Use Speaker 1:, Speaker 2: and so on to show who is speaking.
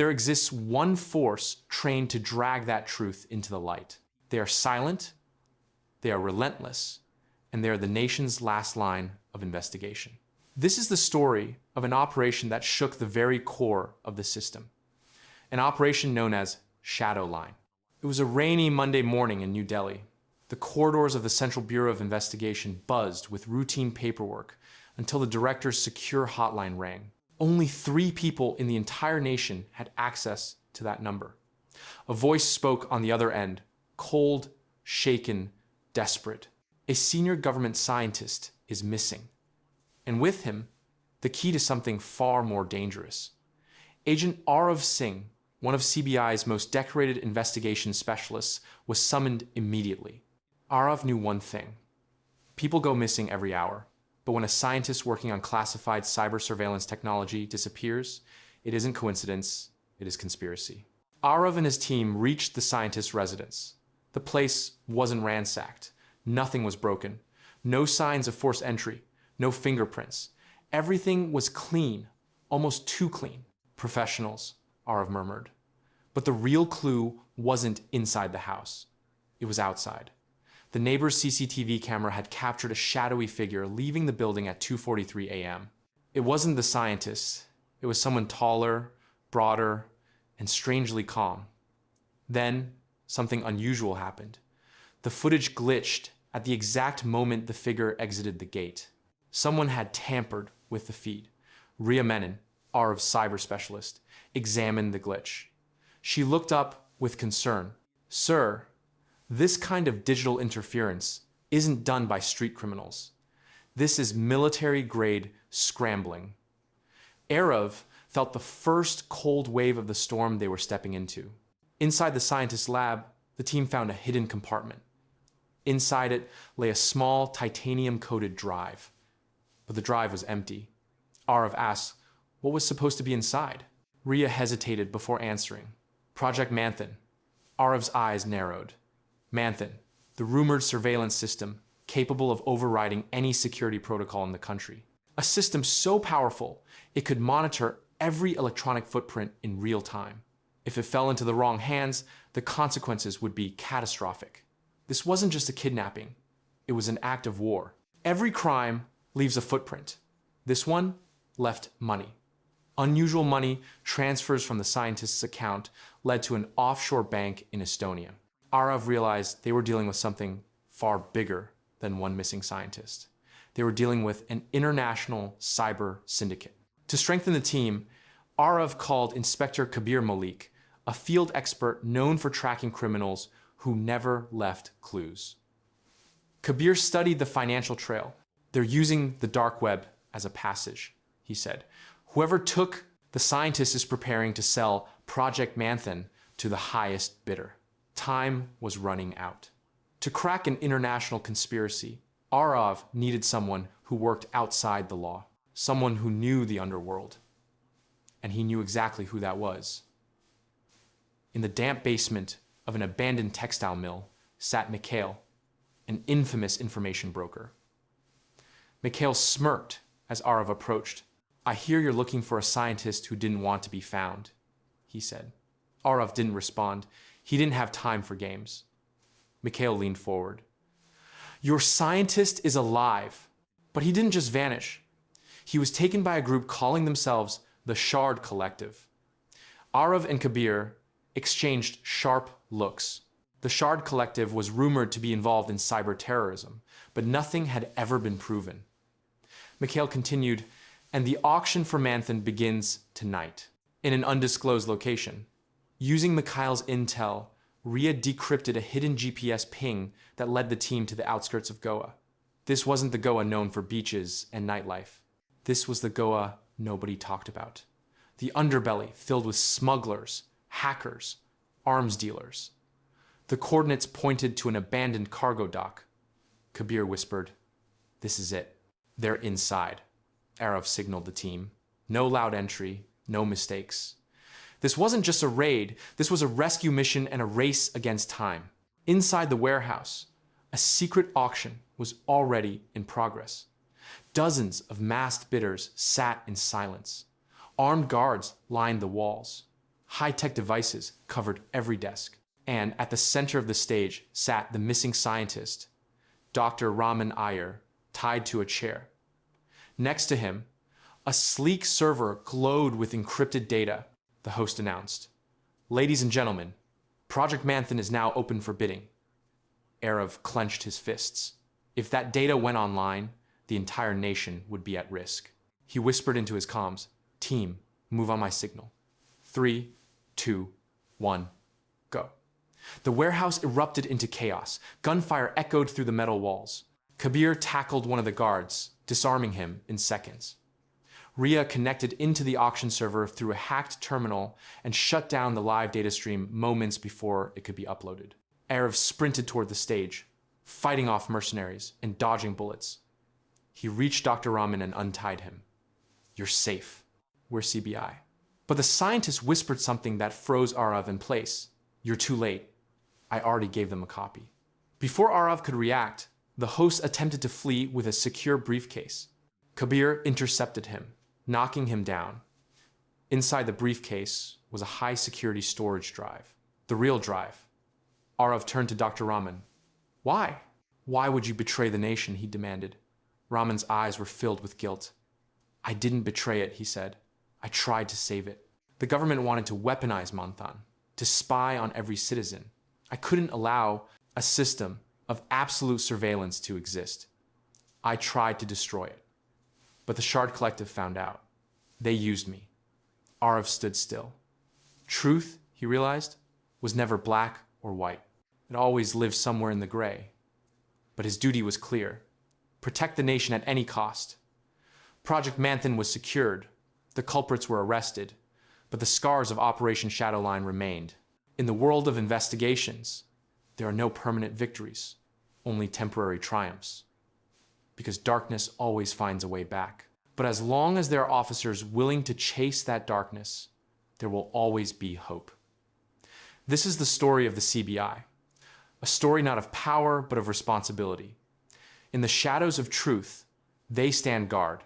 Speaker 1: There exists one force trained to drag that truth into the light. They are silent, they are relentless, and they are the nation's last line of investigation. This is the story of an operation that shook the very core of the system, an operation known as Shadow Line. It was a rainy Monday morning in New Delhi. The corridors of the Central Bureau of Investigation buzzed with routine paperwork until the director's secure hotline rang. Only 3 people in the entire nation had access to that number. A voice spoke on the other end, cold, shaken, desperate. A senior government scientist is missing. And with him, the key to something far more dangerous. Agent Arav Singh, one of CBI's most decorated investigation specialists, was summoned immediately. Arav knew one thing. People go missing every hour, but when a scientist working on classified cyber surveillance technology disappears, it isn't coincidence, it is conspiracy. Arav and his team reached the scientist's residence. The place wasn't ransacked. Nothing was broken. No signs of forced entry. No fingerprints. Everything was clean, almost too clean. Professionals, Arav murmured. But the real clue wasn't inside the house. It was outside. The neighbor's CCTV camera had captured a shadowy figure leaving the building at 2:43 a.m. It wasn't the scientist. It was someone taller, broader, and strangely calm. Then, something unusual happened. The footage glitched at the exact moment the figure exited the gate. Someone had tampered with the feed. Ria Menon, Arav's cyber specialist, examined the glitch. She looked up with concern. "Sir, this kind of digital interference isn't done by street criminals. This is military-grade scrambling." Arav felt the first cold wave of the storm they were stepping into. Inside the scientist's lab, the team found a hidden compartment. Inside it lay a small titanium-coated drive. But the drive was empty. Arav asked what was supposed to be inside. Ria hesitated before answering. "Project Manthan." Arav's eyes narrowed. Manthan, the rumored surveillance system capable of overriding any security protocol in the country. A system so powerful it could monitor every electronic footprint in real time. If it fell into the wrong hands, the consequences would be catastrophic. This wasn't just a kidnapping. It was an act of war. Every crime leaves a footprint. This one left money. Unusual money transfers from the scientist's account led to an offshore bank in Estonia. Arav realized they were dealing with something far bigger than one missing scientist. They were dealing with an international cyber syndicate. To strengthen the team, Arav called Inspector Kabir Malik, a field expert known for tracking criminals who never left clues. Kabir studied the financial trail. "They're using the dark web as a passage," he said. "Whoever took the scientist is preparing to sell Project Manthan to the highest bidder." Time was running out. To crack an international conspiracy, Arav needed someone who worked outside the law, someone who knew the underworld. And he knew exactly who that was. In the damp basement of an abandoned textile mill sat Mikhail, an infamous information broker. Mikhail smirked as Arav approached. "I hear you're looking for a scientist who didn't want to be found," he said. Arav didn't respond. He didn't have time for games. Mikhail leaned forward. "Your scientist is alive, but he didn't just vanish. He was taken by a group calling themselves the Shard Collective." Arav and Kabir exchanged sharp looks. The Shard Collective was rumored to be involved in cyber terrorism, but nothing had ever been proven. Mikhail continued, "And the auction for Manthan begins tonight, in an undisclosed location." Using Mikhail's intel, Ria decrypted a hidden GPS ping that led the team to the outskirts of Goa. This wasn't the Goa known for beaches and nightlife. This was the Goa nobody talked about. The underbelly filled with smugglers, hackers, arms dealers. The coordinates pointed to an abandoned cargo dock. Kabir whispered, "This is it. They're inside." Arav signaled the team. No loud entry, no mistakes. This wasn't just a raid, this was a rescue mission and a race against time. Inside the warehouse, a secret auction was already in progress. Dozens of masked bidders sat in silence. Armed guards lined the walls. High-tech devices covered every desk. And at the center of the stage sat the missing scientist, Dr. Raman Iyer, tied to a chair. Next to him, a sleek server glowed with encrypted data, the host announced. Ladies and gentlemen, Project Manthan is now open for bidding. Arav clenched his fists. If that data went online, the entire nation would be at risk. He whispered into his comms, "Team, move on my signal. 3, 2, 1, go." The warehouse erupted into chaos. Gunfire echoed through the metal walls. Kabir tackled one of the guards, disarming him in seconds. Ria connected into the auction server through a hacked terminal and shut down the live data stream moments before it could be uploaded. Arav sprinted toward the stage, fighting off mercenaries and dodging bullets. He reached Dr. Raman and untied him. "You're safe. We're CBI." But the scientist whispered something that froze Arav in place. "You're too late. I already gave them a copy." Before Arav could react, the host attempted to flee with a secure briefcase. Kabir intercepted him, knocking him down. Inside the briefcase was a high-security storage drive, the real drive. Arav turned to Dr. Raman. "Why? Why would you betray the nation?" he demanded. Raman's eyes were filled with guilt. "I didn't betray it," he said. "I tried to save it. The government wanted to weaponize Manthan, to spy on every citizen. I couldn't allow a system of absolute surveillance to exist. I tried to destroy it. But the Shard Collective found out. They used me." Arav stood still. Truth, he realized, was never black or white. It always lived somewhere in the gray. But his duty was clear. Protect the nation at any cost. Project Manthan was secured. The culprits were arrested. But the scars of Operation Shadowline remained. In the world of investigations, there are no permanent victories, only temporary triumphs. Because darkness always finds a way back. But as long as there are officers willing to chase that darkness, there will always be hope. This is the story of the CBI. A story not of power, but of responsibility. In the shadows of truth, they stand guard.